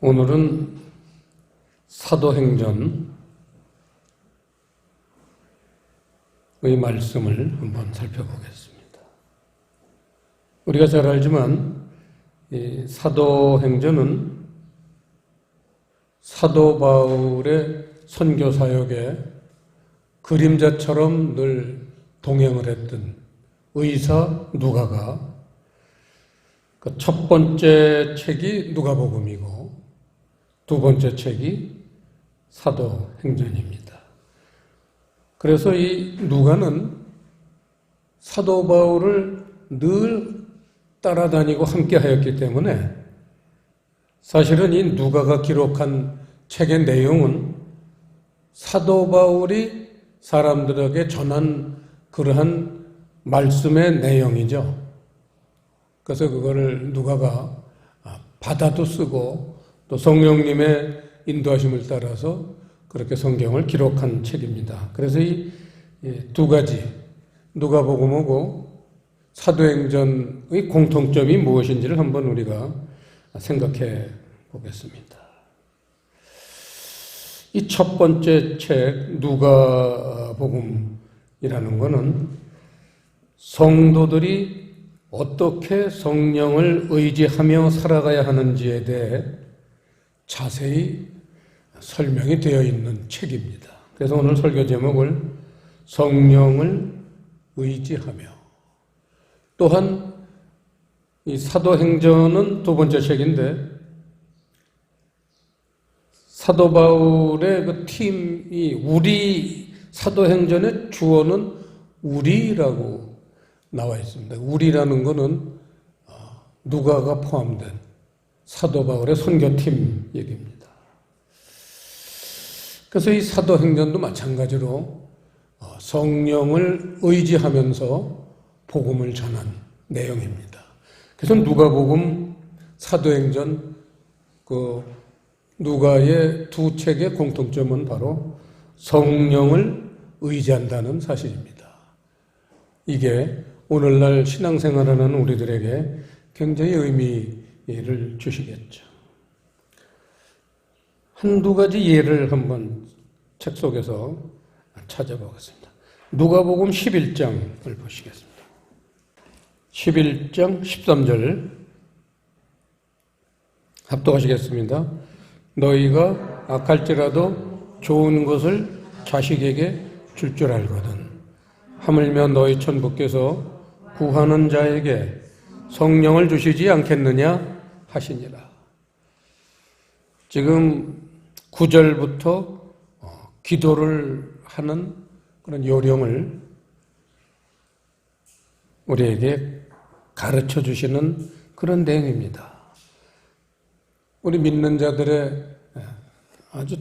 오늘은 사도행전의 말씀을 한번 살펴보겠습니다. 우리가 잘 알지만 이 사도행전은 사도 바울의 선교 사역에 그림자처럼 늘 동행을 했던 의사 누가가 그 첫 번째 책이 누가복음이고 두 번째 책이 사도행전입니다. 그래서 이 누가는 사도 바울을 늘 따라다니고 함께하였기 때문에 사실은 이 누가가 기록한 책의 내용은 사도 바울이 사람들에게 전한 그러한 말씀의 내용이죠. 그래서 그거를 누가가 받아도 쓰고 또 성령님의 인도하심을 따라서 그렇게 성경을 기록한 책입니다. 그래서 이 두 가지 누가복음하고 사도행전의 공통점이 무엇인지를 한번 우리가 생각해 보겠습니다. 이 첫 번째 책 누가복음이라는 것은 성도들이 어떻게 성령을 의지하며 살아가야 하는지에 대해 자세히 설명이 되어 있는 책입니다. 그래서 오늘 설교 제목을 성령을 의지하며, 또한 이 사도행전은 두 번째 책인데 사도 바울의 그 팀이 우리, 사도행전의 주어는 우리라고 나와 있습니다. 우리라는 것은 누가가 포함된 사도 바울의 선교팀 얘기입니다. 그래서 이 사도행전도 마찬가지로 성령을 의지하면서 복음을 전한 내용입니다. 그래서 누가복음, 사도행전, 그 누가의 두 책의 공통점은 바로 성령을 의지한다는 사실입니다. 이게 오늘날 신앙생활하는 우리들에게 굉장히 의미를 주시겠죠. 한두 가지 예를 한번 책 속에서 찾아보겠습니다. 누가복음 11장을 보시겠습니다. 11장 13절 합독하시겠습니다. 너희가 악할지라도 좋은 것을 자식에게 줄 줄 알거든. 하물며 너희 천부께서 구하는 자에게 성령을 주시지 않겠느냐 하시니라. 지금 9절부터 기도를 하는 그런 요령을 우리에게 가르쳐 주시는 그런 내용입니다. 우리 믿는 자들의 아주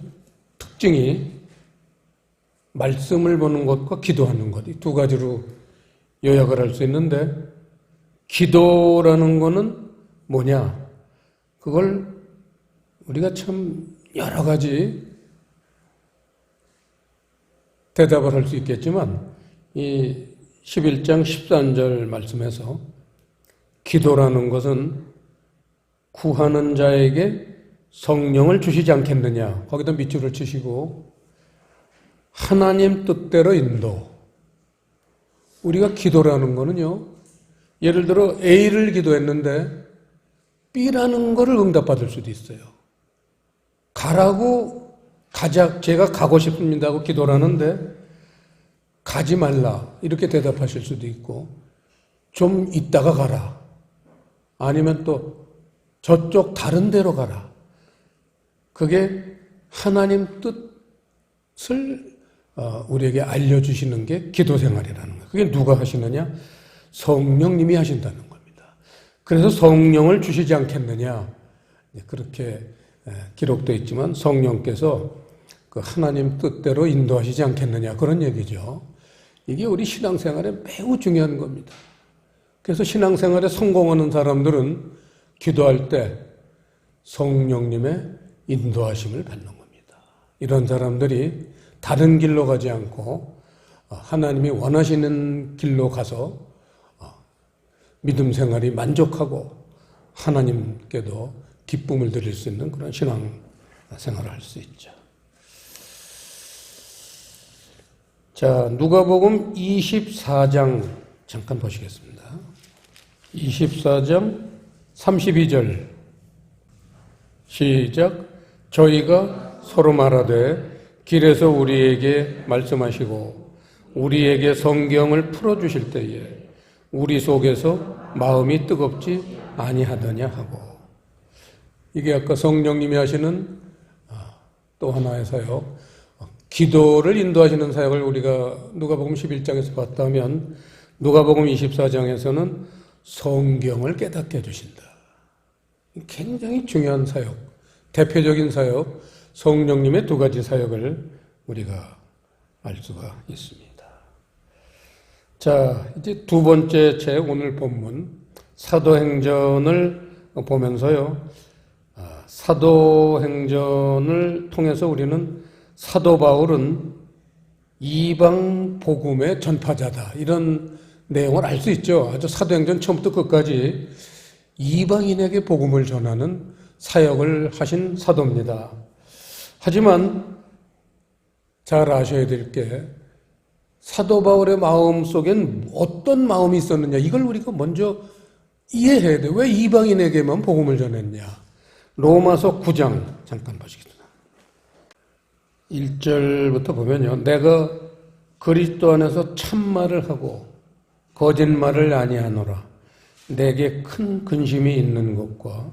특징이 말씀을 보는 것과 기도하는 것, 이 두 가지로 요약을 할 수 있는데, 기도라는 거는 뭐냐? 그걸 우리가 참 여러 가지 대답을 할 수 있겠지만, 이 11장 13절 말씀에서 기도라는 것은 구하는 자에게 성령을 주시지 않겠느냐, 거기다 밑줄을 치시고 하나님 뜻대로 인도. 우리가 기도라는 거는요, 예를 들어 A를 기도했는데 B라는 거를 응답받을 수도 있어요. 가라고, 제가 가고 싶습니다 하고 기도를 하는데 가지 말라 이렇게 대답하실 수도 있고, 좀 있다가 가라, 아니면 또 저쪽 다른 데로 가라. 그게 하나님 뜻을 우리에게 알려주시는 게 기도 생활이라는 거예요. 그게 누가 하시느냐? 성령님이 하신다는 겁니다. 그래서 성령을 주시지 않겠느냐, 그렇게 기록되어 있지만 성령께서 그 하나님 뜻대로 인도하시지 않겠느냐, 그런 얘기죠. 이게 우리 신앙생활에 매우 중요한 겁니다. 그래서 신앙생활에 성공하는 사람들은 기도할 때 성령님의 인도하심을 받는 겁니다. 이런 사람들이 다른 길로 가지 않고 하나님이 원하시는 길로 가서 믿음 생활이 만족하고 하나님께도 기쁨을 드릴 수 있는 그런 신앙 생활을 할 수 있죠. 자, 누가복음 24장 잠깐 보시겠습니다. 24장 32절 시작. 저희가 서로 말하되 길에서 우리에게 말씀하시고 우리에게 성경을 풀어주실 때에 우리 속에서 마음이 뜨겁지 아니하더냐 하고, 이게 아까 성령님이 하시는 또 하나의 사역, 기도를 인도하시는 사역을 우리가 누가복음 11장에서 봤다면 누가복음 24장에서는 성경을 깨닫게 해주신다. 굉장히 중요한 사역, 대표적인 사역, 성령님의 두 가지 사역을 우리가 알 수가 있습니다. 자, 이제 두 번째 책, 오늘 본문 사도행전을 보면서요, 사도행전을 통해서 우리는 사도 바울은 이방 복음의 전파자다, 이런 내용을 알 수 있죠. 아주 사도행전 처음부터 끝까지 이방인에게 복음을 전하는 사역을 하신 사도입니다. 하지만 잘 아셔야 될 게, 사도 바울의 마음 속엔 어떤 마음이 있었느냐, 이걸 우리가 먼저 이해해야 돼요. 왜 이방인에게만 복음을 전했냐. 로마서 9장 잠깐 보시겠습니다. 1절부터 보면요, 내가 그리스도 안에서 참말을 하고 거짓말을 아니하노라. 내게 큰 근심이 있는 것과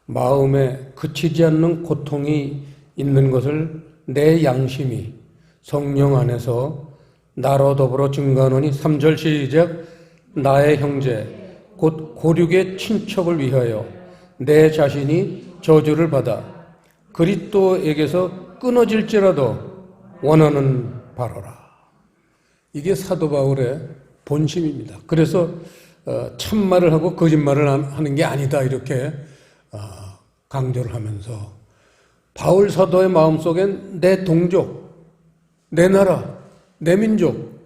마음에 그치지 않는 고통이 있는 것을 내 양심이 성령 안에서 나로 더불어 증거하노니. 3절 시작. 나의 형제 곧 고륙의 친척을 위하여 내 자신이 저주를 받아 그리스도에게서 끊어질지라도 원하는 바로라. 이게 사도 바울의 본심입니다. 그래서 참말을 하고 거짓말을 하는 게 아니다, 이렇게 강조를 하면서, 바울 사도의 마음속엔 내 동족, 내 나라, 내 민족,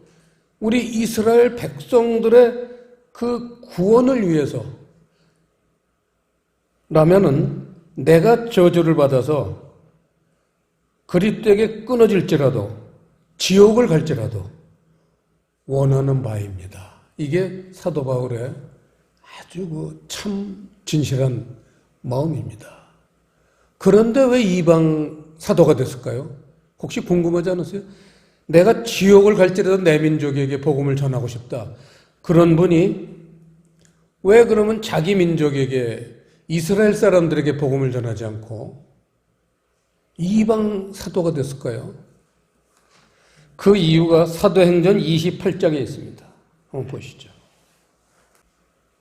우리 이스라엘 백성들의 그 구원을 위해서 라면은 내가 저주를 받아서 그리스도에게 끊어질지라도, 지옥을 갈지라도 원하는 바입니다. 이게 사도 바울의 아주 참 진실한 마음입니다. 그런데 왜 이방 사도가 됐을까요? 혹시 궁금하지 않으세요? 내가 지옥을 갈지라도 내 민족에게 복음을 전하고 싶다, 그런 분이 왜 그러면 자기 민족에게, 이스라엘 사람들에게 복음을 전하지 않고 이방 사도가 됐을까요? 그 이유가 사도행전 28장에 있습니다. 한번 보시죠.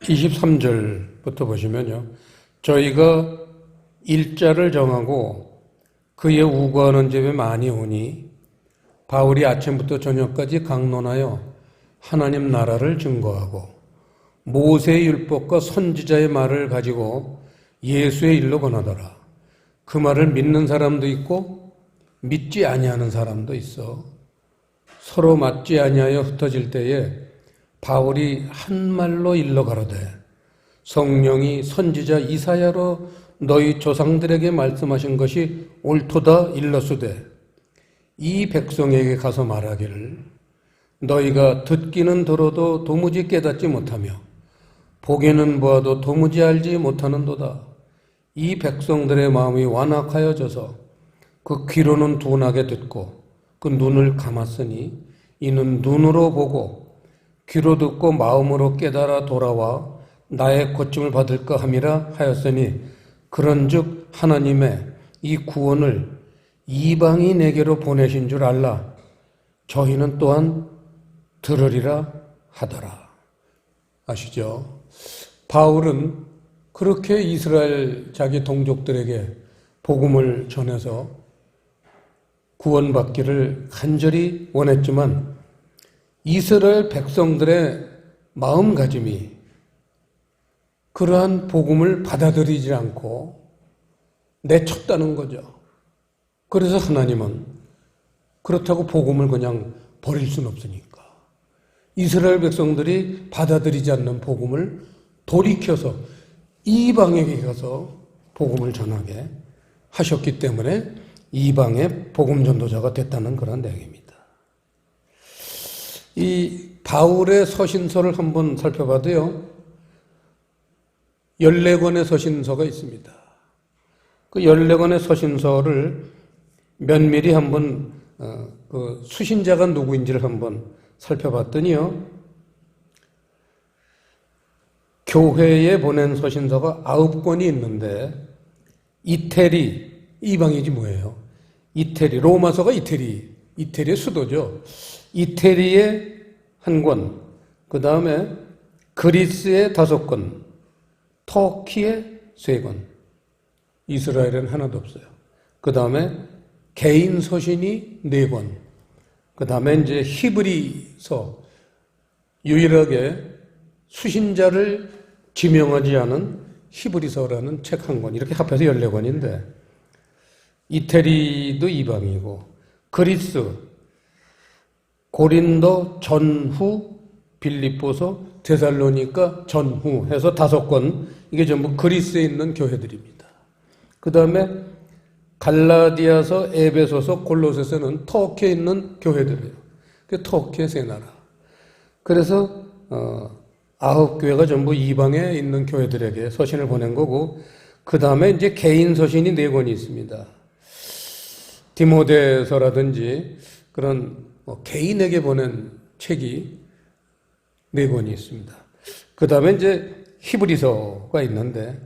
23절부터 보시면요, 저희가 일자를 정하고 그의 우거하는 집에 많이 오니 바울이 아침부터 저녁까지 강론하여 하나님 나라를 증거하고 모세의 율법과 선지자의 말을 가지고 예수의 일로 권하더라. 그 말을 믿는 사람도 있고 믿지 아니하는 사람도 있어 서로 맞지 아니하여 흩어질 때에 바울이 한 말로 일러 가로되 성령이 선지자 이사야로 너희 조상들에게 말씀하신 것이 옳도다 일렀으되 이 백성에게 가서 말하기를 너희가 듣기는 들어도 도무지 깨닫지 못하며 보기는 보아도 도무지 알지 못하는도다. 이 백성들의 마음이 완악하여져서 그 귀로는 둔하게 듣고 그 눈을 감았으니 이는 눈으로 보고 귀로 듣고 마음으로 깨달아 돌아와 나의 고침을 받을까 함이라 하였으니 그런즉 하나님의 이 구원을 이방인에게로 보내신 줄 알라. 저희는 또한 들으리라 하더라. 아시죠? 바울은 그렇게 이스라엘 자기 동족들에게 복음을 전해서 구원받기를 간절히 원했지만 이스라엘 백성들의 마음가짐이 그러한 복음을 받아들이지 않고 내쳤다는 거죠. 그래서 하나님은 그렇다고 복음을 그냥 버릴 수는 없으니까 이스라엘 백성들이 받아들이지 않는 복음을 돌이켜서 이방에게 가서 복음을 전하게 하셨기 때문에 이방의 복음 전도자가 됐다는 그런 내용입니다. 이 바울의 서신서를 한번 살펴봐도요, 14권의 서신서가 있습니다. 그 14권의 서신서를 면밀히 한번 그 수신자가 누구인지를 한번 살펴봤더니요, 교회에 보낸 서신서가 9권이 있는데, 이태리, 이방이지 뭐예요? 이태리, 로마서가 이태리의 수도죠. 이태리의 1권, 그 다음에 그리스의 5권, 터키의 3권, 이스라엘은 하나도 없어요. 그 다음에 개인 서신이 4권, 그 다음에 이제 히브리서, 유일하게 수신자를 지명하지 않은 히브리서라는 책 1권, 이렇게 합해서 14권인데, 이태리도 이방이고, 그리스, 고린도 전후, 빌립보서, 데살로니가 전후 해서 5권, 이게 전부 그리스에 있는 교회들입니다. 그 다음에 갈라디아서, 에베소서, 골로새서는 터키에 있는 교회들이에요. 그 터키의 3나라. 그래서 9교회가 전부 이방에 있는 교회들에게 서신을 보낸 거고, 그 다음에 이제 개인 서신이 4권이 있습니다. 디모데서라든지 그런 개인에게 보낸 책이 4권이 있습니다. 그 다음에 이제 히브리서가 있는데,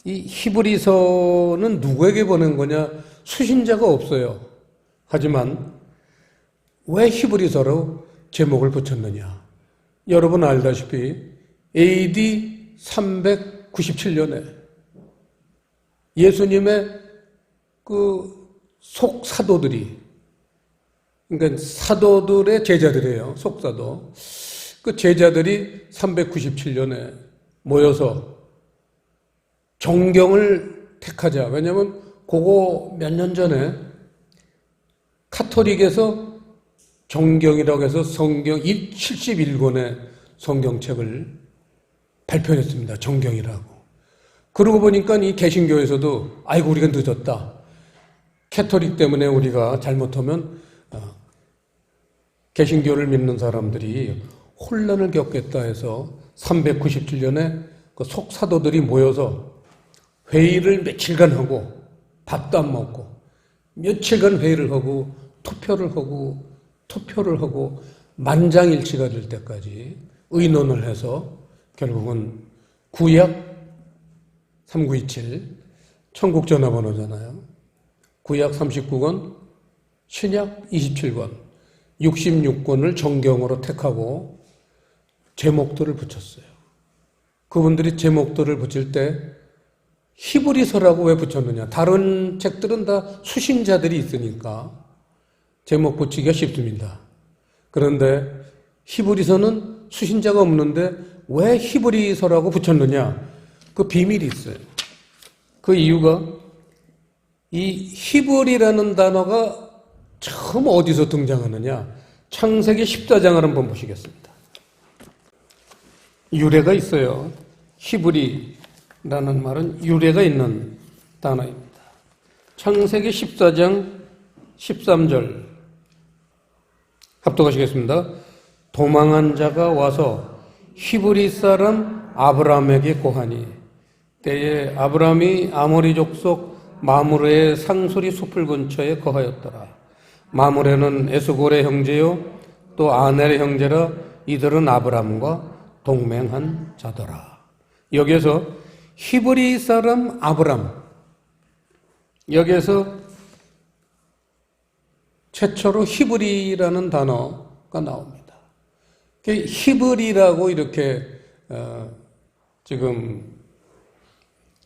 이 히브리서는 누구에게 보낸 거냐? 수신자가 없어요. 하지만 왜 히브리서로 제목을 붙였느냐? 여러분 알다시피 AD 397년에 예수님의 그 속사도들이, 그러니까 사도들의 제자들이에요. 속사도. 그 제자들이 397년에 모여서 정경을 택하자. 왜냐하면 그거 몇 년 전에 카톨릭에서 정경이라고 해서 성경 71권의 성경책을 발표했습니다. 정경이라고. 그러고 보니까 이 개신교에서도 아이고 우리가 늦었다. 캐톨릭 때문에 우리가 잘못하면 개신교를 믿는 사람들이 혼란을 겪겠다 해서 397년에 그 속사도들이 모여서 회의를 며칠간 하고 밥도 안 먹고 며칠간 회의를 하고 투표를 하고 만장일치가 될 때까지 의논을 해서 결국은 구약 3927 천국 전화번호잖아요. 구약 39권, 신약 27권, 66권을 정경으로 택하고 제목들을 붙였어요. 그분들이 제목들을 붙일 때 히브리서라고 왜 붙였느냐? 다른 책들은 다 수신자들이 있으니까 제목 붙이기가 쉽습니다. 그런데 히브리서는 수신자가 없는데 왜 히브리서라고 붙였느냐? 그 비밀이 있어요. 그 이유가 이 히브리라는 단어가 처음 어디서 등장하느냐? 창세기 14장을 한번 보시겠습니다. 유래가 있어요. 히브리라는 말은 유래가 있는 단어입니다. 창세기 14장 13절 합독하시겠습니다. 도망한 자가 와서 히브리 사람 아브라함에게 고하니 때에 아브라함이 아모리 족속 마므레의 상수리 숲을 근처에 거하였더라. 마므레는 에스골의 형제요 또 아넬의 형제라. 이들은 아브라함과 동맹한 자더라. 여기에서 히브리 사람 아브람, 여기에서 최초로 히브리라는 단어가 나옵니다. 히브리라고 이렇게 지금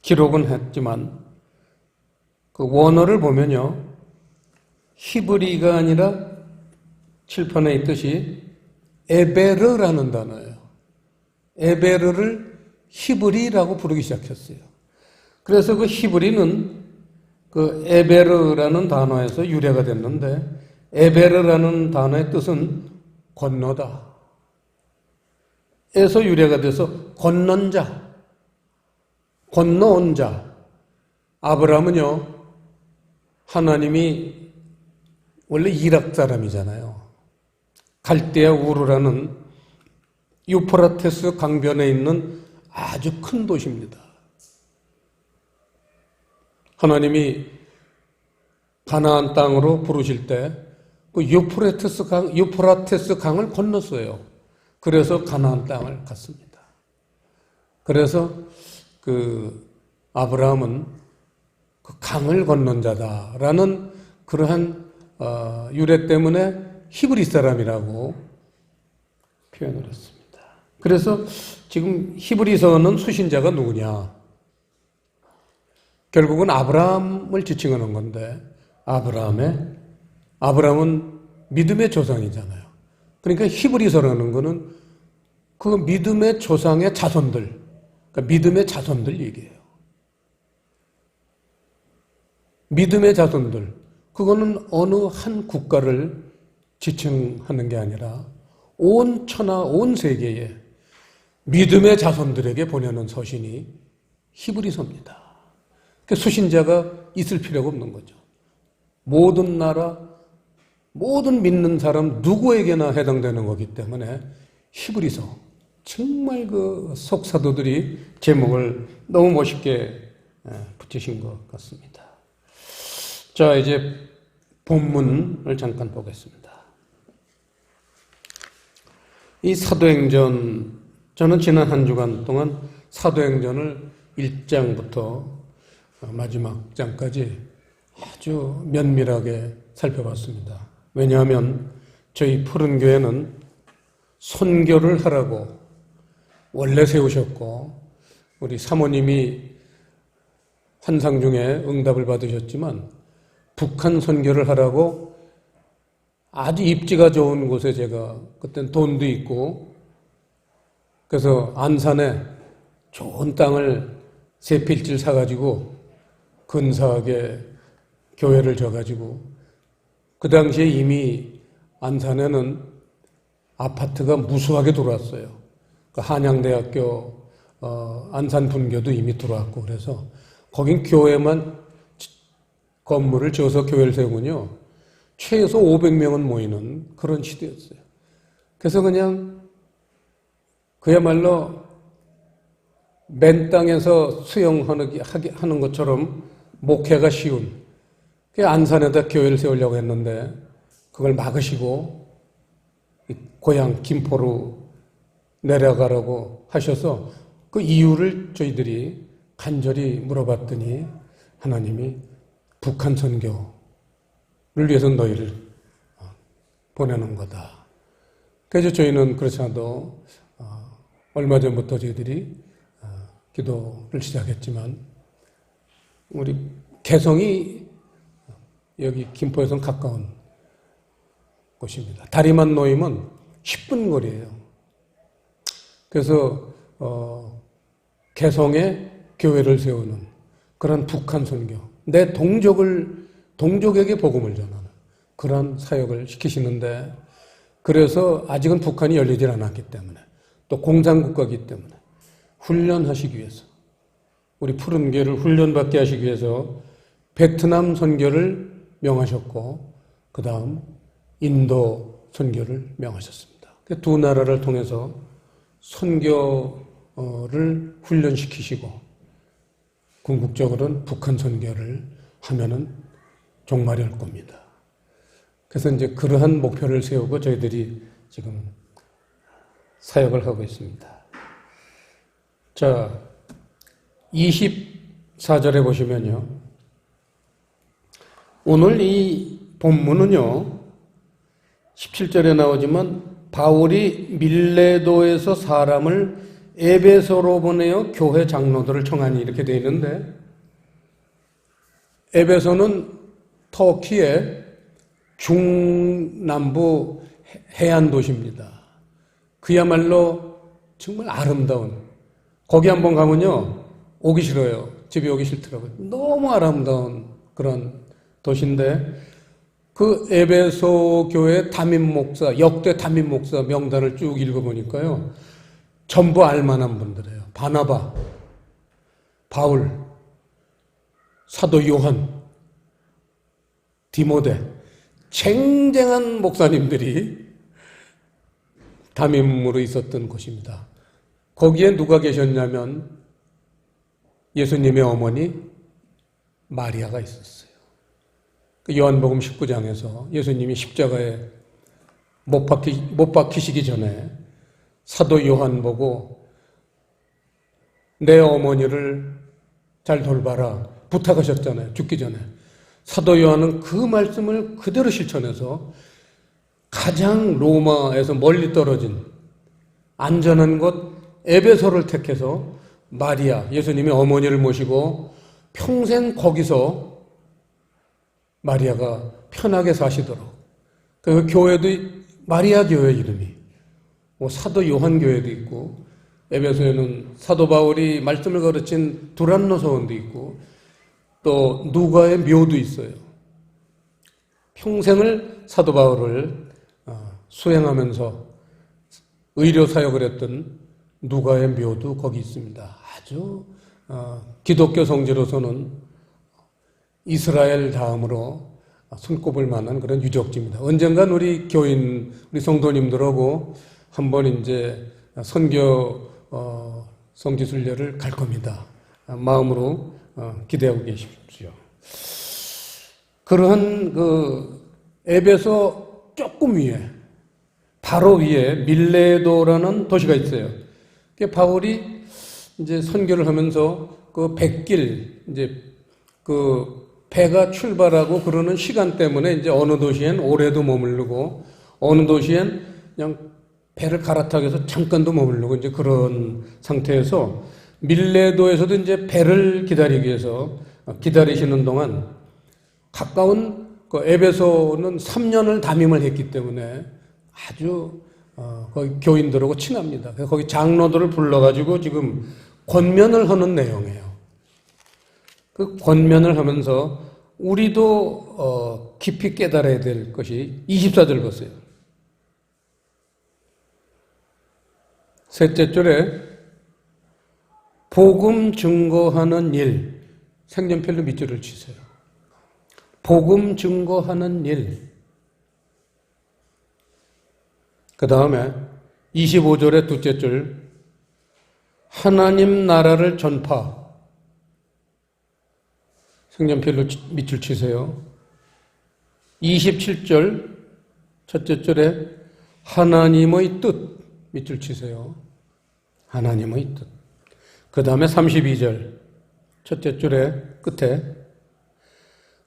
기록은 했지만 그 원어를 보면요, 히브리가 아니라 칠판에 있듯이 에베르라는 단어예요. 에베르를 히브리라고 부르기 시작했어요. 그래서 그 히브리는 그 에베르라는 단어에서 유래가 됐는데, 에베르라는 단어의 뜻은 건너다 에서 유래가 돼서 건넌 자, 건너온 자, 아브라함은요, 하나님이 원래 이락 사람이잖아요. 갈대아 우르라는 유프라테스 강변에 있는 아주 큰 도시입니다. 하나님이 가나안 땅으로 부르실 때 그 유프라테스 강을 건넜어요. 그래서 가나안 땅을 갔습니다. 그래서 그 아브라함은 그 강을 건넌 자다라는 그러한 유래 때문에 히브리 사람이라고 표현을 했습니다. 그래서 지금 히브리서는 수신자가 누구냐? 결국은 아브라함을 지칭하는 건데, 아브라함은 믿음의 조상이잖아요. 그러니까 히브리서라는 거는 그 믿음의 조상의 자손들, 그러니까 믿음의 자손들 얘기예요. 믿음의 자손들, 그거는 어느 한 국가를 지칭하는 게 아니라 온 천하, 온 세계에 믿음의 자손들에게 보내는 서신이 히브리서입니다. 수신자가 있을 필요가 없는 거죠. 모든 나라, 모든 믿는 사람 누구에게나 해당되는 거기 때문에 히브리서, 정말 그 속사도들이 제목을 너무 멋있게 붙이신 것 같습니다. 자, 이제 본문을 잠깐 보겠습니다. 이 사도행전, 저는 지난 한 주간 동안 사도행전을 1장부터 마지막 장까지 아주 면밀하게 살펴봤습니다. 왜냐하면 저희 푸른 교회는 선교를 하라고 원래 세우셨고, 우리 사모님이 환상 중에 응답을 받으셨지만 북한 선교를 하라고 아주 입지가 좋은 곳에 제가 그땐 돈도 있고 그래서 안산에 좋은 땅을 세 필지를 사가지고 근사하게 교회를 져가지고, 그 당시에 이미 안산에는 아파트가 무수하게 들어왔어요. 그 한양대학교 안산 분교도 이미 들어왔고, 그래서 거긴 교회만 건물을 지어서 교회를 세우면요 최소 500명은 모이는 그런 시대였어요. 그래서 그냥 그야말로 맨 땅에서 수영하는 것처럼 목회가 쉬운, 그 안산에다 교회를 세우려고 했는데 그걸 막으시고 고향 김포로 내려가라고 하셔서 그 이유를 저희들이 간절히 물어봤더니 하나님이 북한 선교를 위해서 너희를 보내는 거다. 그래서 저희는 그렇지 않아도 얼마 전부터 저희들이 기도를 시작했지만, 우리 개성이 여기 김포에서는 가까운 곳입니다. 다리만 놓이면 10분 거리예요. 그래서 개성에 교회를 세우는 그런 북한 선교, 내 동족에게 복음을 전하는 그런 사역을 시키시는데, 그래서 아직은 북한이 열리질 않았기 때문에, 또 공산국가이기 때문에 훈련하시기 위해서, 우리 푸른 교회를 훈련받게 하시기 위해서 베트남 선교를 명하셨고, 그 다음 인도 선교를 명하셨습니다. 두 나라를 통해서 선교를 훈련시키시고, 궁극적으로는 북한 선교를 하면은 종말이 올 겁니다. 그래서 이제 그러한 목표를 세우고 저희들이 지금 사역을 하고 있습니다. 자, 24절에 보시면요, 오늘 이 본문은요 17절에 나오지만 바울이 밀레도에서 사람을 에베소로 보내어 교회 장로들을 청하니 이렇게 되어 있는데, 에베소는 터키의 중남부 해안 도시입니다. 그야말로 정말 아름다운, 거기 한번 가면요 오기 싫어요. 집에 오기 싫더라고요. 너무 아름다운 그런 도시인데, 그 에베소 교회 담임 목사, 역대 담임 목사 명단을 쭉 읽어보니까요 전부 알만한 분들이에요. 바나바, 바울, 사도 요한, 디모데, 쟁쟁한 목사님들이 담임으로 있었던 곳입니다. 거기에 누가 계셨냐면 예수님의 어머니 마리아가 있었어요. 요한복음 19장에서 예수님이 십자가에 못 박히시기 전에 사도 요한 보고 내 어머니를 잘 돌봐라 부탁하셨잖아요. 죽기 전에. 사도 요한은 그 말씀을 그대로 실천해서 가장 로마에서 멀리 떨어진 안전한 곳 에베소를 택해서 마리아, 예수님의 어머니를 모시고 평생 거기서 마리아가 편하게 사시도록. 그 교회도 마리아 교회 이름이 사도 요한 교회도 있고 에베소에는 사도 바울이 말씀을 가르친 두란노 서원도 있고 또 누가의 묘도 있어요. 평생을 사도 바울을 수행하면서 의료 사역을 했던 누가의 묘도 거기 있습니다. 아주 기독교 성지로서는 이스라엘 다음으로 손꼽을 만한 그런 유적지입니다. 언젠간 우리 교인, 우리 성도님들하고 한번 이제 선교 성지순례를 갈 겁니다. 마음으로 기대하고 계십시오. 그러한 에베소 조금 위에, 바로 위에 밀레도라는 도시가 있어요. 바울이 이제 선교를 하면서 그 백길, 이제 배가 출발하고 그러는 시간 때문에 이제 어느 도시엔 오래도 머무르고 어느 도시엔 그냥 배를 갈아타기 위해서 잠깐도 머무르고 이제 그런 상태에서 밀레도에서도 이제 배를 기다리기 위해서 기다리시는 동안 가까운 그 에베소는 3년을 담임을 했기 때문에 아주 거기 교인들하고 친합니다. 그래서 거기 장로들을 불러가지고 지금 권면을 하는 내용이에요. 그 권면을 하면서 우리도 깊이 깨달아야 될 것이 24절 보세요. 셋째 줄에 복음 증거하는 일, 생년필로 밑줄을 치세요. 복음 증거하는 일. 그 다음에 25절의 둘째 줄, 하나님 나라를 전파. 색연필로 밑줄 치세요. 27절 첫째 줄에 하나님의 뜻 밑줄 치세요. 하나님의 뜻. 그 다음에 32절 첫째 줄에 끝에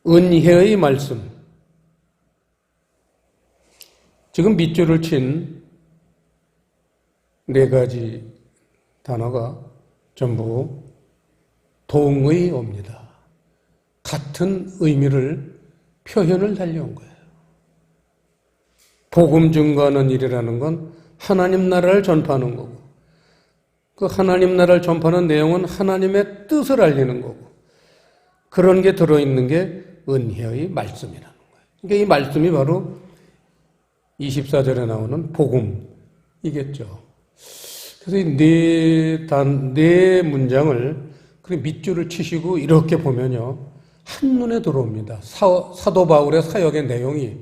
은혜의 말씀. 지금 밑줄을 친 네 가지 단어가 전부 동의어입니다. 같은 의미를 표현을 달려온 거예요. 복음 증거하는 일이라는 건 하나님 나라를 전파하는 거고, 그 하나님 나라를 전파하는 내용은 하나님의 뜻을 알리는 거고, 그런 게 들어있는 게 은혜의 말씀이라는 거예요. 그러니까 이 말씀이 바로 24절에 나오는 복음이겠죠. 그래서 이 네 문장을 밑줄을 치시고 이렇게 보면요, 한눈에 들어옵니다. 사도 바울의 사역의 내용이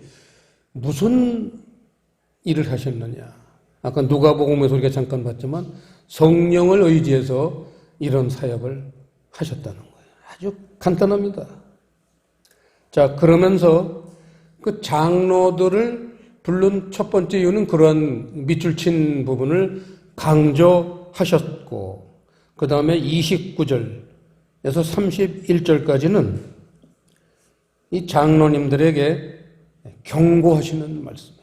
무슨 일을 하셨느냐. 아까 누가복음에서 우리가 잠깐 봤지만 성령을 의지해서 이런 사역을 하셨다는 거예요. 아주 간단합니다. 자, 그러면서 그 장로들을 부른 첫 번째 이유는 그런 밑줄 친 부분을 강조하셨고, 그 다음에 29절에서 31절까지는 이 장로님들에게 경고하시는 말씀이에요.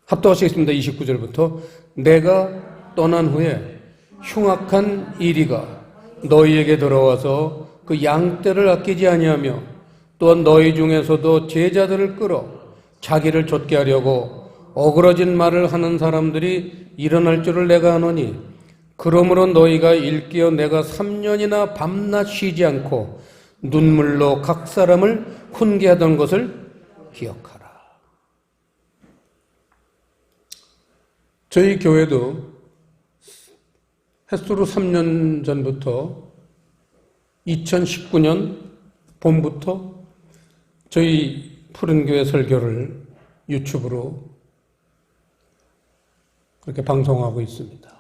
합독하시겠습니다. 29절부터 내가 떠난 후에 흉악한 이리가 너희에게 들어와서 그 양떼를 아끼지 아니하며 또한 너희 중에서도 제자들을 끌어 자기를 좇게 하려고 어그러진 말을 하는 사람들이 일어날 줄을 내가 아노니 그러므로 너희가 일깨어 내가 3년이나 밤낮 쉬지 않고 눈물로 각 사람을 훈계하던 것을 기억하라. 저희 교회도 햇수로 3년 전부터 2019년 봄부터 저희 푸른교회 설교를 유튜브로 그렇게 방송하고 있습니다.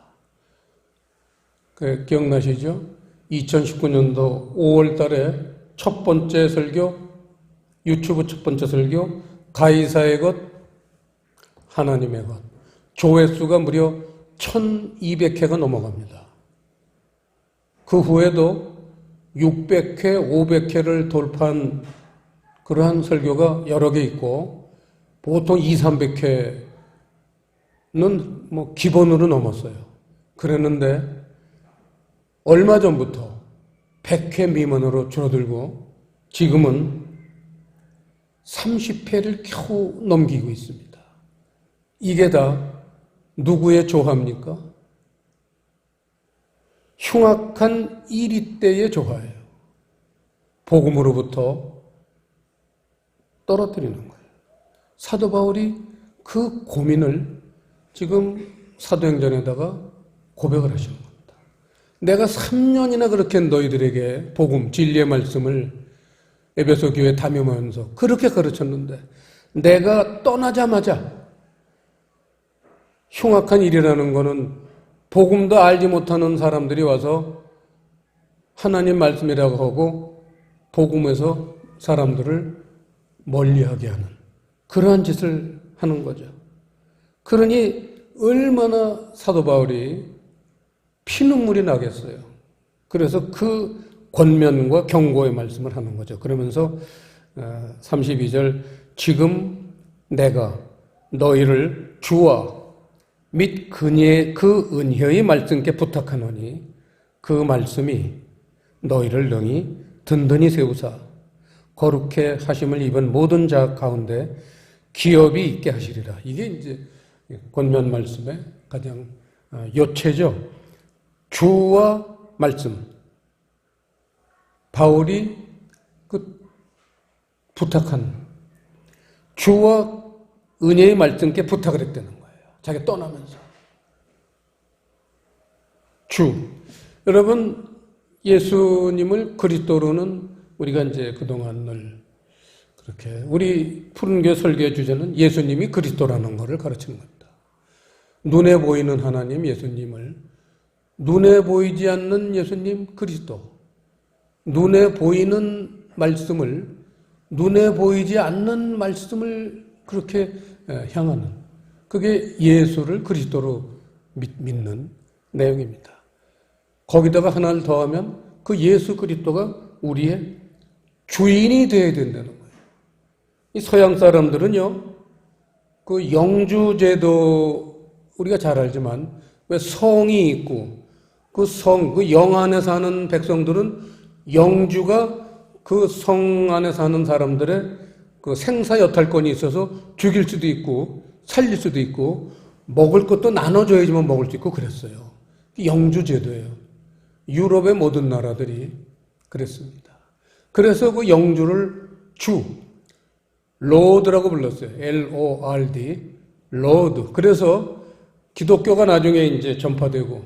기억나시죠? 2019년도 5월 달에 첫 번째 설교, 유튜브 첫 번째 설교, 가이사의 것, 하나님의 것. 조회수가 무려 1200회가 넘어갑니다. 그 후에도 600회, 500회를 돌파한 그러한 설교가 여러 개 있고, 보통 200, 300회는 기본으로 넘었어요. 그랬는데, 얼마 전부터 100회 미만으로 줄어들고, 지금은 30회를 겨우 넘기고 있습니다. 이게 다 누구의 조화입니까? 흉악한 이리때의 조화예요. 복음으로부터 떨어뜨리는 거예요. 사도 바울이 그 고민을 지금 사도행전에다가 고백을 하시는 겁니다. 내가 3년이나 그렇게 너희들에게 복음, 진리의 말씀을 에베소 교회에 담임하면서 그렇게 가르쳤는데 내가 떠나자마자 흉악한 일이라는 거는 복음도 알지 못하는 사람들이 와서 하나님 말씀이라고 하고 복음에서 사람들을 멀리하게 하는 그러한 짓을 하는 거죠. 그러니 얼마나 사도 바울이 피눈물이 나겠어요. 그래서 그 권면과 경고의 말씀을 하는 거죠. 그러면서 32절 지금 내가 너희를 주와 및 그 은혜의 말씀께 부탁하노니 그 말씀이 너희를 능히 든든히 세우사 거룩해 하심을 입은 모든 자 가운데 기업이 있게 하시리라. 이게 이제 권면 말씀의 가장 요체죠. 주와 말씀. 바울이 부탁한 주와 은혜의 말씀께 부탁을 했다는 거예요. 자기가 떠나면서. 주. 여러분, 예수님을 그리스도로는 우리가 이제 그동안 늘 그렇게 우리 푸른교회 설교의 주제는 예수님이 그리스도라는 것을 가르치는 겁니다. 눈에 보이는 하나님 예수님을 눈에 보이지 않는 예수님 그리스도 눈에 보이는 말씀을 눈에 보이지 않는 말씀을 그렇게 향하는 그게 예수를 그리스도로 믿는 내용입니다. 거기다가 하나를 더하면 그 예수 그리스도가 우리의 주인이 되어야 된다는 거예요. 이 서양 사람들은요, 그 영주제도 우리가 잘 알지만 왜 성이 있고 그 영 안에 사는 백성들은 영주가 그 성 안에 사는 사람들의 그 생사 여탈권이 있어서 죽일 수도 있고 살릴 수도 있고 먹을 것도 나눠줘야지만 먹을 수 있고 그랬어요. 영주제도예요. 유럽의 모든 나라들이 그랬습니다. 그래서 그 영주를 로드라고 불렀어요. L-O-R-D, 로드. 그래서 기독교가 나중에 이제 전파되고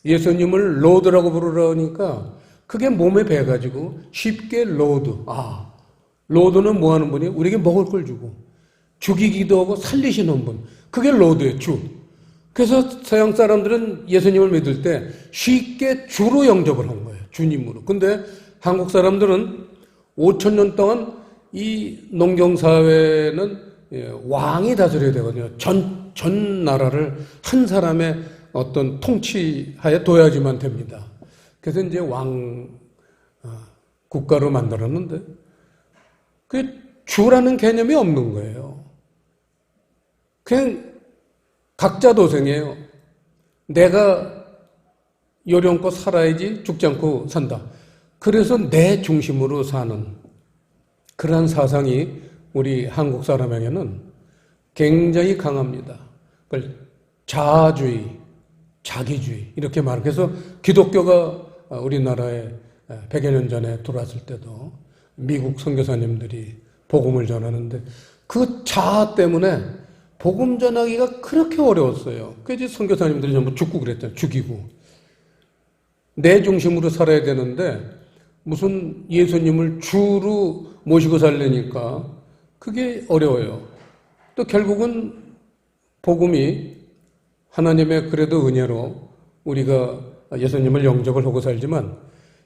예수님을 로드라고 부르라니까 그게 몸에 배가지고 쉽게 로드는 뭐 하는 분이 우리에게 먹을 걸 주고 죽이기도 하고 살리시는 분. 그게 로드예요, 주. 그래서 서양 사람들은 예수님을 믿을 때 쉽게 주로 영접을 한 거예요, 주님으로. 근데 한국 사람들은 5,000년 동안 이 농경사회는 왕이 다스려야 되거든요. 전 나라를 한 사람의 어떤 통치하에 둬야지만 됩니다. 그래서 이제 국가로 만들었는데, 그 주라는 개념이 없는 거예요. 그냥 각자 도생이에요. 내가 요령껏 살아야지 죽지 않고 산다. 그래서 내 중심으로 사는 그러한 사상이 우리 한국 사람에게는 굉장히 강합니다. 자아주의, 자기주의 이렇게 말해요. 그래서 기독교가 우리나라에 100여 년 전에 들어왔을 때도 미국 선교사님들이 복음을 전하는데 그 자아 때문에 복음 전하기가 그렇게 어려웠어요. 그래서 선교사님들이 전부 죽고 그랬잖아요. 죽이고. 내 중심으로 살아야 되는데 무슨 예수님을 주로 모시고 살려니까 그게 어려워요. 또 결국은 복음이 하나님의 그래도 은혜로 우리가 예수님을 영접을 하고 살지만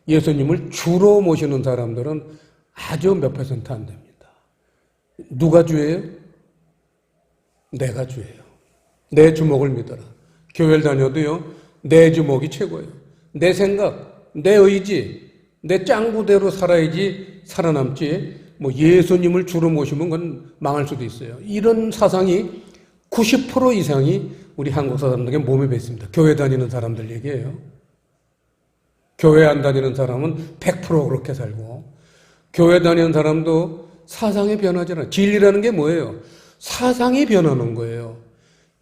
예수님을 주로 모시는 사람들은 아주 몇 퍼센트 안 됩니다. 누가 주예요? 내가 주예요. 내 주목을 믿어라. 교회를 다녀도요, 내 주목이 최고예요. 내 생각, 내 의지, 내 짱구대로 살아야지 살아남지, 뭐 예수님을 주로 모시면 그건 망할 수도 있어요. 이런 사상이 90% 이상이 우리 한국 사람들에게 몸에 뱄습니다. 교회 다니는 사람들 얘기예요. 교회 안 다니는 사람은 100% 그렇게 살고, 교회 다니는 사람도 사상이 변하잖아요. 진리라는 게 뭐예요? 사상이 변하는 거예요.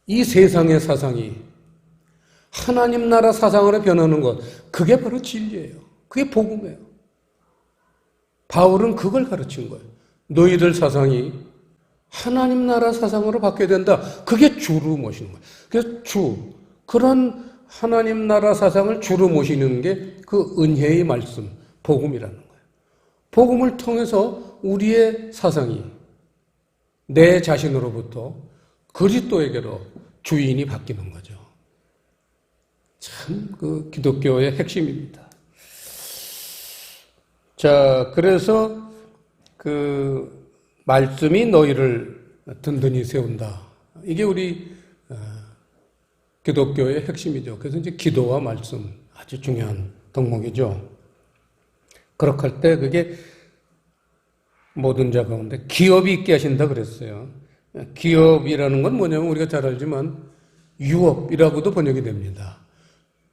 이 세상의 사상이 하나님 나라 사상으로 변하는 것, 그게 바로 진리예요. 그게 복음이에요. 바울은 그걸 가르친 거예요. 너희들 사상이 하나님 나라 사상으로 바뀌어야 된다. 그게 주로 모시는 거예요. 그래서 그런 하나님 나라 사상을 주로 모시는 게 그 은혜의 말씀, 복음이라는 거예요. 복음을 통해서 우리의 사상이 내 자신으로부터 그리스도에게로 주인이 바뀌는 거죠. 참 그 기독교의 핵심입니다. 자, 그래서 그 말씀이 너희를 든든히 세운다. 이게 우리 기독교의 핵심이죠. 그래서 이제 기도와 말씀 아주 중요한 덕목이죠. 그렇게 할 때 그게 모든 자 가운데 기업이 있게 하신다 그랬어요. 기업이라는 건 뭐냐면 우리가 잘 알지만 유업이라고도 번역이 됩니다.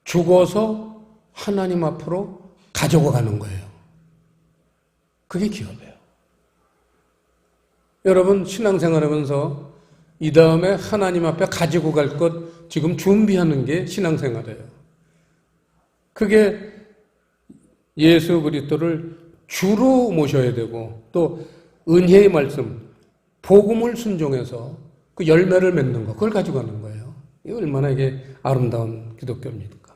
죽어서 하나님 앞으로 가지고 가는 거예요. 그게 기업이에요. 여러분 신앙생활하면서 이 다음에 하나님 앞에 가지고 갈 것 지금 준비하는 게 신앙생활이에요. 그게 예수 그리스도를 주로 모셔야 되고 또 은혜의 말씀, 복음을 순종해서 그 열매를 맺는 거, 그걸 가지고 가는 거예요. 이게 얼마나 이게 아름다운 기독교입니까?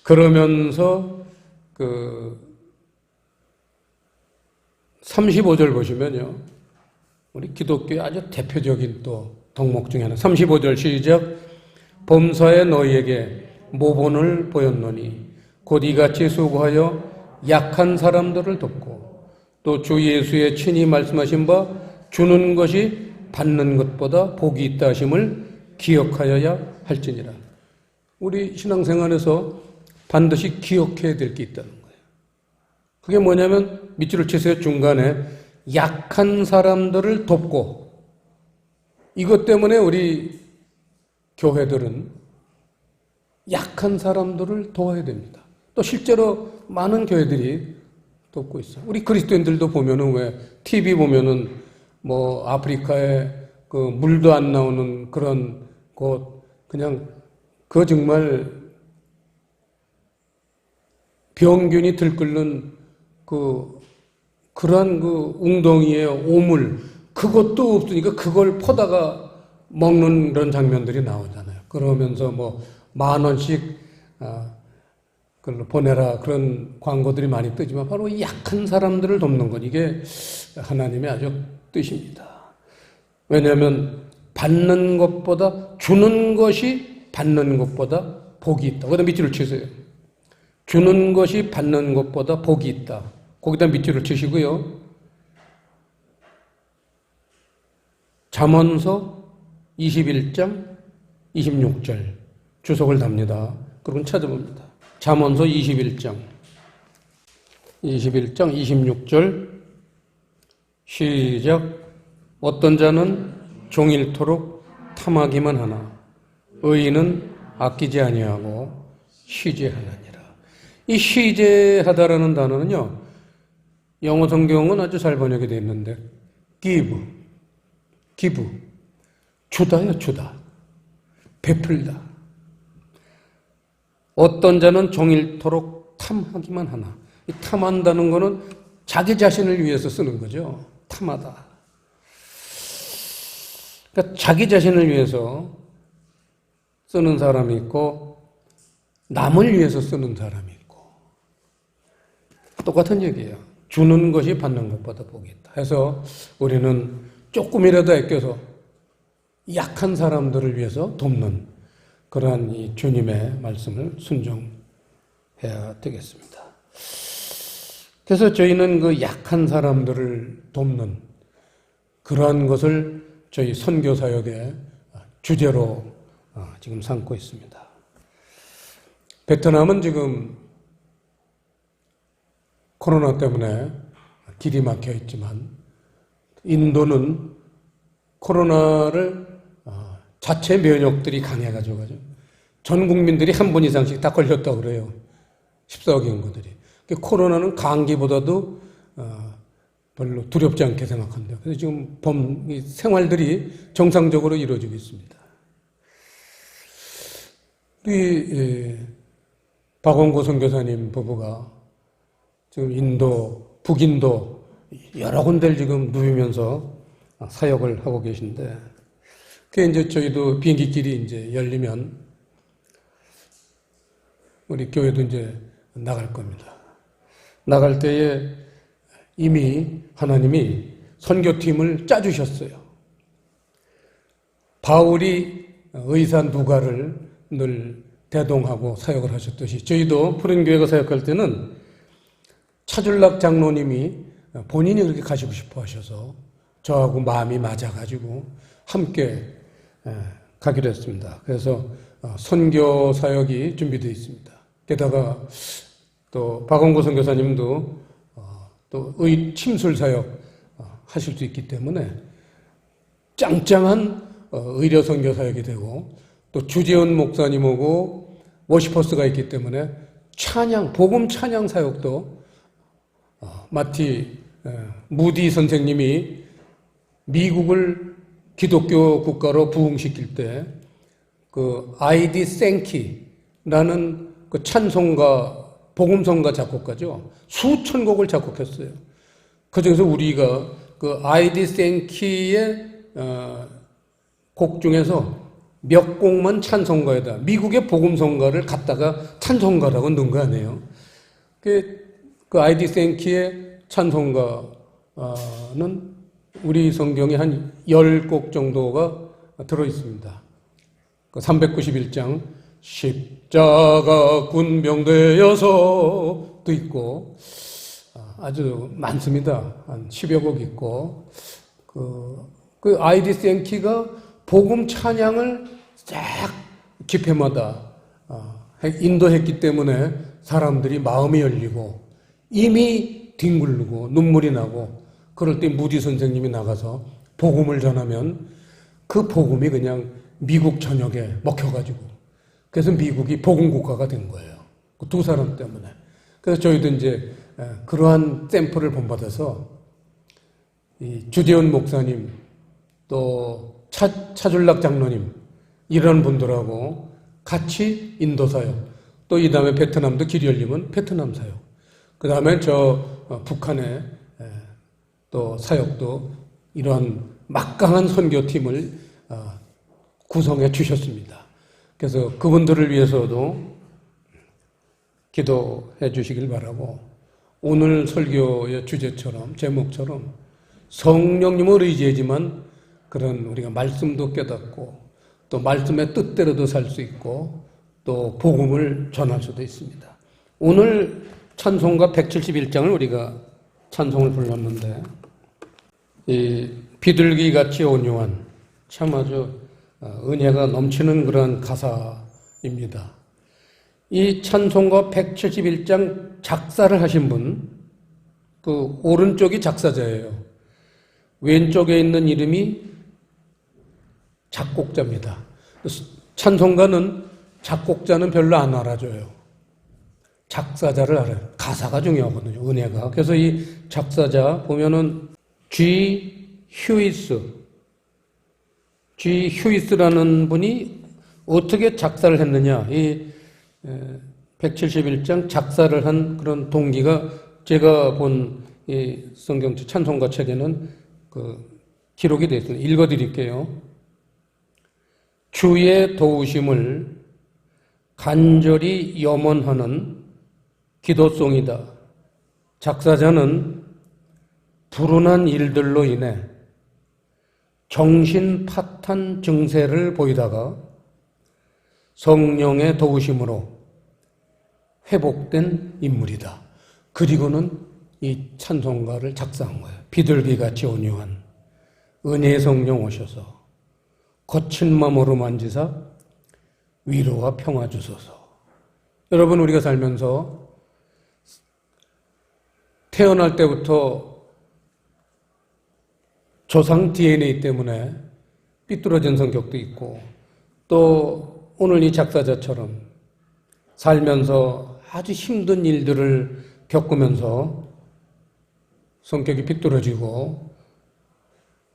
그러면서 그 35절 보시면요. 우리 기독교의 아주 대표적인 또 덕목 중에 하나. 35절 시작. 범사에 너희에게 모본을 보였노니 곧 이같이 수고하여 약한 사람들을 돕고 또 주 예수의 친히 말씀하신 바 주는 것이 받는 것보다 복이 있다 하심을 기억하여야 할지니라. 우리 신앙생활에서 반드시 기억해야 될 게 있다는 거예요. 그게 뭐냐면 밑줄을 치세요. 중간에 약한 사람들을 돕고, 이것 때문에 우리 교회들은 약한 사람들을 도와야 됩니다. 또 실제로 많은 교회들이 돕고 있어요. 우리 그리스도인들도 보면은 왜 TV 보면은 뭐 아프리카에 그 물도 안 나오는 그런 곳, 그냥 그 정말 병균이 들끓는 그러한 그 웅덩이의 오물, 그것도 없으니까 그걸 퍼다가 먹는 그런 장면들이 나오잖아요. 그러면서 뭐 10,000원씩 그걸로 보내라, 그런 광고들이 많이 뜨지만 바로 이 약한 사람들을 돕는 것, 이게 하나님의 아주 뜻입니다. 왜냐하면 받는 것보다, 주는 것이 받는 것보다 복이 있다. 거기다 밑줄을 치세요. 주는 것이 받는 것보다 복이 있다. 거기다 밑줄을 치시고요. 잠언서 21장 26절 주석을 답니다. 그건 찾아봅니다. 잠언서 21장 26절 시작. 어떤 자는 종일토록 탐하기만 하나 의인은 아끼지 아니하고 시제하느니라. 이 시제하다라는 단어는요, 영어 성경은 아주 잘 번역이 되어 있는데 give, 주다요, 주다, 베풀다. 어떤 자는 종일토록 탐하기만 하나. 이 탐한다는 거는 자기 자신을 위해서 쓰는 거죠. 탐하다. 그러니까 자기 자신을 위해서 쓰는 사람이 있고 남을 위해서 쓰는 사람이 있고, 똑같은 얘기예요. 주는 것이 받는 것보다 복이 있다. 해서 우리는 조금이라도 아껴서 약한 사람들을 위해서 돕는 그러한 이 주님의 말씀을 순종해야 되겠습니다. 그래서 저희는 그 약한 사람들을 돕는 그러한 것을 저희 선교사역의 주제로 지금 삼고 있습니다. 베트남은 지금 코로나 때문에 길이 막혀 있지만 인도는 코로나를 자체 면역들이 강해가지고 전 국민들이 한 번 이상씩 다 걸렸다고 그래요. 14억 인구들이. 코로나는 감기보다도 별로 두렵지 않게 생각한대요. 그래서 지금 생활들이 정상적으로 이루어지고 있습니다. 우리 박원고 선교사님 부부가 지금 인도, 북인도 여러 군데를 지금 누비면서 사역을 하고 계신데, 그 이제 저희도 비행기길이 이제 열리면 우리 교회도 이제 나갈 겁니다. 나갈 때에 이미 하나님이 선교팀을 짜주셨어요. 바울이 의사 누가를 늘 대동하고 사역을 하셨듯이 저희도 푸른교회가 사역할 때는 차준락 장로님이 본인이 그렇게 가시고 싶어 하셔서 저하고 마음이 맞아가지고 함께 가기로 했습니다. 그래서 선교 사역이 준비되어 있습니다. 게다가 또 박원고 선교사님도 또 침술 사역 하실 수 있기 때문에 짱짱한 의료 선교 사역이 되고, 또 주재원 목사님하고 워시퍼스가 있기 때문에 찬양, 복음 찬양 사역도 무디 선생님이 미국을 기독교 국가로 부흥시킬 때 그 아이디 생키라는 그 찬송가, 복음성가 작곡가죠. 수천 곡을 작곡했어요. 그중에서 우리가 그 아이디 생키의 곡 중에서 몇 곡만 찬송가에다 미국의 복음성가를 갖다가 찬송가라고 넣은 거 아니에요. 그 아이디 생키의 찬송가는 우리 성경에 한 10곡 정도가 들어있습니다. 그 391장 십자가 군병되어서도 있고 아주 많습니다. 한 10여 곡 있고, 그 아이디 생키가 복음 찬양을 쫙 집회마다 인도했기 때문에 사람들이 마음이 열리고 이미 뒹굴르고 눈물이 나고, 그럴 때 무디 선생님이 나가서 복음을 전하면 그 복음이 그냥 미국 전역에 먹혀가지고, 그래서 미국이 복음 국가가 된 거예요. 그 두 사람 때문에. 그래서 저희도 이제 그러한 샘플을 본받아서 이 주재원 목사님, 또 차준락 장로님, 이런 분들하고 같이 인도 사역, 또 이 다음에 베트남도 길이 열리면 베트남 사역, 그 다음에 북한의 또 사역도 이러한 막강한 선교팀을 구성해 주셨습니다. 그래서 그분들을 위해서도 기도해 주시길 바라고, 오늘 설교의 주제처럼, 제목처럼 성령님을 의지하지만 그런 우리가 말씀도 깨닫고 또 말씀의 뜻대로도 살 수 있고 또 복음을 전할 수도 있습니다. 오늘 찬송가 171장을 우리가 찬송을 불렀는데, 이 비둘기같이 온유한 참 아주 은혜가 넘치는 그런 가사입니다. 이 찬송가 171장 작사를 하신 분, 그 오른쪽이 작사자예요. 왼쪽에 있는 이름이 작곡자입니다. 찬송가는 작곡자는 별로 안 알아줘요. 작사자를 알아요. 가사가 중요하거든요, 은혜가. 그래서 이 작사자 보면은 G. 휴이스라는 분이 어떻게 작사를 했느냐, 이 171장 작사를 한 그런 동기가 제가 본 이 성경 찬송가 책에는 기록이 되어 있습니다. 읽어드릴게요. 주의 도우심을 간절히 염원하는 기도송이다. 작사자는 불운한 일들로 인해 정신 파탄 증세를 보이다가 성령의 도우심으로 회복된 인물이다. 그리고는 이 찬송가를 작사한 거예요. 비둘기같이 온유한 은혜의 성령 오셔서 거친 마음으로 만지사 위로와 평화 주소서. 여러분, 우리가 살면서 태어날 때부터 조상 DNA 때문에 삐뚤어진 성격도 있고, 또 오늘 이 작사자처럼 살면서 아주 힘든 일들을 겪으면서 성격이 삐뚤어지고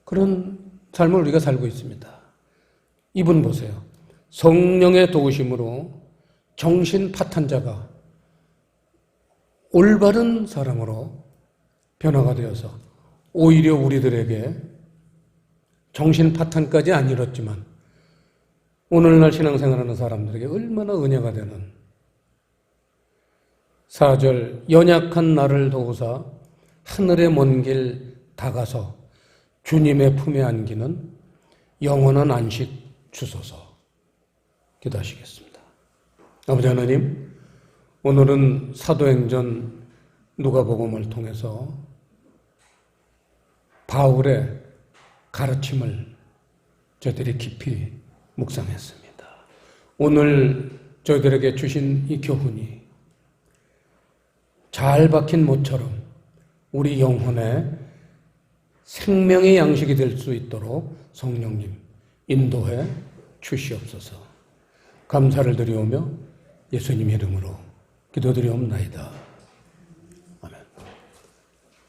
그런 삶을 우리가 살고 있습니다. 이분 보세요. 성령의 도우심으로 정신 파탄자가 올바른 사람으로 변화가 되어서 오히려 우리들에게 정신 파탄까지 안 이뤘지만 오늘날 신앙생활하는 사람들에게 얼마나 은혜가 되는 4절 연약한 나를 도우사 하늘의 먼 길 다가서 주님의 품에 안기는 영원한 안식 주소서. 기도하시겠습니다. 아버지 하나님, 오늘은 사도행전 누가복음을 통해서 바울의 가르침을 저희들이 깊이 묵상했습니다. 오늘 저희들에게 주신 이 교훈이 잘 박힌 못처럼 우리 영혼에 생명의 양식이 될 수 있도록 성령님 인도해 주시옵소서. 감사를 드리오며 예수님 이름으로 기도드리옵나이다.